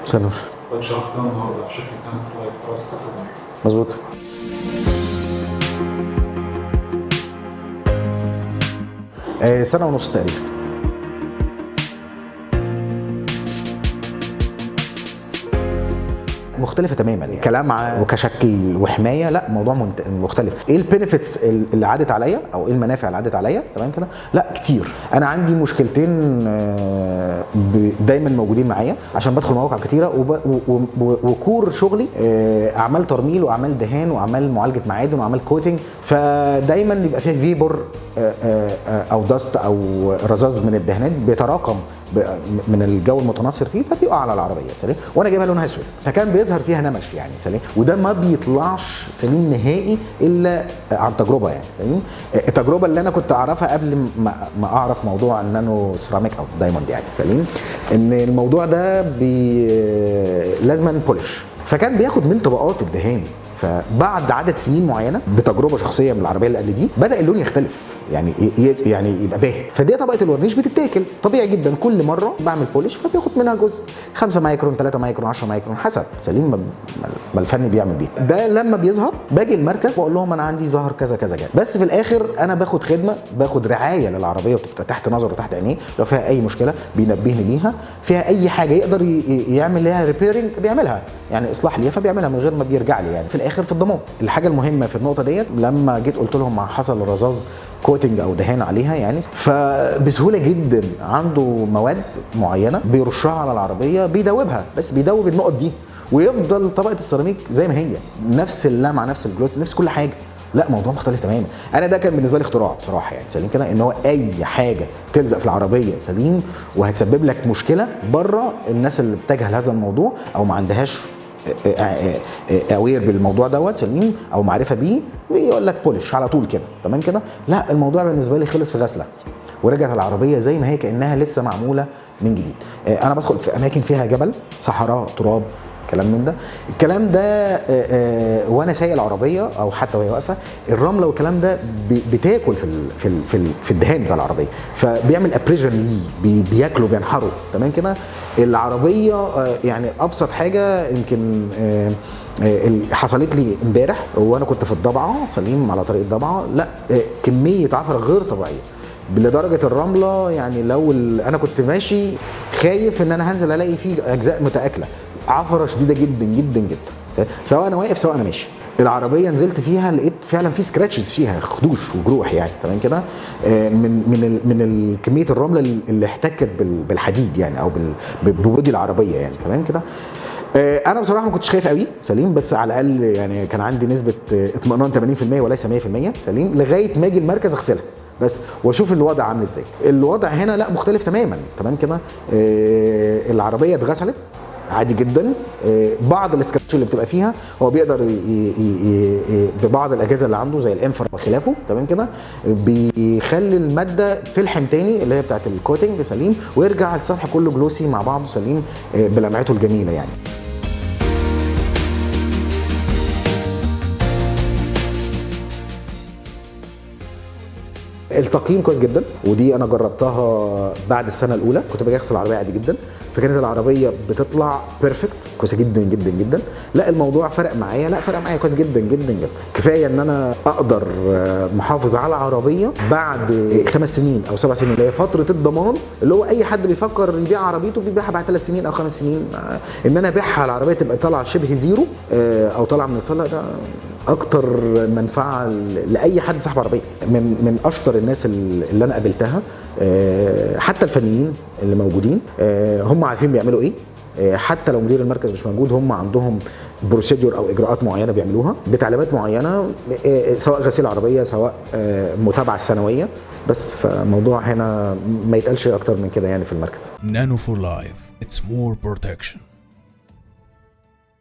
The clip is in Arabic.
سنور. شرحتها النهارده في شركه نانو فور لايف خلاص تقريبا. مظبوط. سنة ونص تقريبا. مختلفة تماما، كلام وكشكل وحماية لا، موضوع مختلف. ايه البينيفيتس اللي عادت عليا او ايه المنافع اللي عادت عليا؟ تمام كده؟ لا كتير. انا عندي مشكلتين دايما موجودين معايا عشان بدخل مواقع كتيرة وكور شغلي اعمال ترميل واعمال دهان واعمال معالجة معادن واعمال كوتنج، فدايما يبقى فيها فيبر او دست او رذاذ من الدهانات بيتراكم من الجو المتناثر فيه فبيقع على العربيه سليم، وانا جايبها لونها اسود فكان بيظهر فيها نمش يعني سليم، وده ما بيطلعش سليم نهائي الا عن تجربه يعني سليم. التجربه اللي انا كنت اعرفها قبل ما اعرف موضوع النانو سيراميك او دايموند يعني سليم، ان الموضوع ده لازم بولش، فكان بياخد من طبقات الدهان. فبعد عدد سنين معينه بتجربه شخصيه من العربيه اللي قبل دي بدا اللون يختلف يعني يبقى باهت، فدي طبقه الورنيش بتتاكل طبيعي جدا. كل مره بعمل بولش فبياخد منها جزء 5 مايكرون 3 مايكرون 10 مايكرون حسب سليم ما الفني بيعمل بيه. ده لما بيظهر باجي المركز واقول لهم انا عندي ظهر كذا كذا كذا، بس في الاخر انا باخد خدمه، باخد رعايه للعربيه وبتبقى تحت نظره وتحت عينيه، لو فيها اي مشكله بينبهني ليها، فيها اي حاجه يقدر يعمل لها ريبيرنج بيعملها يعني اصلاح ليها فبيعملها من غير ما بيرجع لي يعني في الاخر في الضمان. الحاجه المهمه في النقطه ديت لما جيت قلت لهم حصل رذاذ كوتنج او دهان عليها يعني، فبسهوله جدا عنده مواد معينه بيرشها على العربيه بيدوبها، بس بيدوب النقط دي ويفضل طبقه السيراميك زي ما هي، نفس اللمعه نفس الجلوس نفس كل حاجه. لا موضوع مختلف تماما. انا ده كان بالنسبه لي اختراع بصراحه يعني سليم كده، ان هو اي حاجه تلزق في العربيه سليم وهتسبب لك مشكله بره، الناس اللي بتجهل هذا الموضوع او ما عندهاش اوير بالموضوع دوت سليم او معرفه بيه بيقول لك بولش على طول كده تمام كده. لا الموضوع بالنسبه لي خلص في غسله ورجعت العربيه زي ما هي كانها لسه معموله من جديد. انا بدخل في اماكن فيها جبل صحراء تراب كلام من ده، الكلام ده وانا سايق العربيه او حتى وهي واقفه الرمله والكلام ده بتاكل في الدهان بتاع العربيه، فبيعمل ابريجن ليه بياكله بينحره تمام كده. العربيه يعني ابسط حاجه يمكن حصلت لي امبارح وانا كنت في الضبعه سليم على طريق الضبعه، لا كميه عفره غير طبيعيه لدرجه الرمله يعني لو انا كنت ماشي خايف ان انا هنزل الاقي فيه اجزاء متاكله، عفره شديده جدا جدا جدا سواء انا واقف سواء انا ماشي. العربيه نزلت فيها لقيت فعلا في سكراتشز فيها خدوش وجروح يعني تمام كده من كميه الرمله اللي احتكت بالحديد يعني او ببودي العربيه يعني تمام كده. انا بصراحه ما كنتش خايف قوي سليم، بس على الاقل يعني كان عندي نسبه اطمئنان 80% وليس 100% سليم لغايه ما اجي المركز اغسلها بس واشوف الوضع عامل ازاي. الوضع هنا لا مختلف تماما تمام كده. العربيه اتغسلت عادي جدا، بعض الاسكراتش اللي بتبقى فيها هو بيقدر ببعض الاجهزه اللي عنده زي الانفرا وخلافه تمام كده بيخلي الماده تلحم تاني اللي هي بتاعت الكوتنج سليم ويرجع السطح كله جلوسي مع بعضه سليم بلمعته الجميله يعني. التقييم كويس جدا، ودي انا جربتها بعد السنه الاولى كنت باجي اغسل العربيه عادي جدا، فكانت العربيه بتطلع بيرفكت كويسه جدا جدا جدا. لا الموضوع فرق معايا، لا فرق معايا كويس جدا جدا جدا. كفايه ان انا اقدر محافظ على عربيه بعد 5 سنين او 7 سنين اللي هي فتره الضمان، اللي هو اي حد بيفكر يبيع عربيته بيبيعها بعد 3 سنين او 5 سنين، ان انا ابيعها العربيه تبقى طالعه شبه زيرو او طالعه من الصاله، ده اكتر منفعه لاي حد صاحب عربيه. من اشطر الناس اللي انا قابلتها حتى الفنيين اللي موجودين هم عارفين بيعملوا ايه، حتى لو مدير المركز مش موجود هم عندهم بروسيدور او اجراءات معينه بيعملوها بتعليمات معينه، سواء غسيل عربيه سواء متابعه سنويه بس. فموضوع هنا ما يتقالش اكتر من كده يعني في المركز. نانو فور لايف، it's more protection.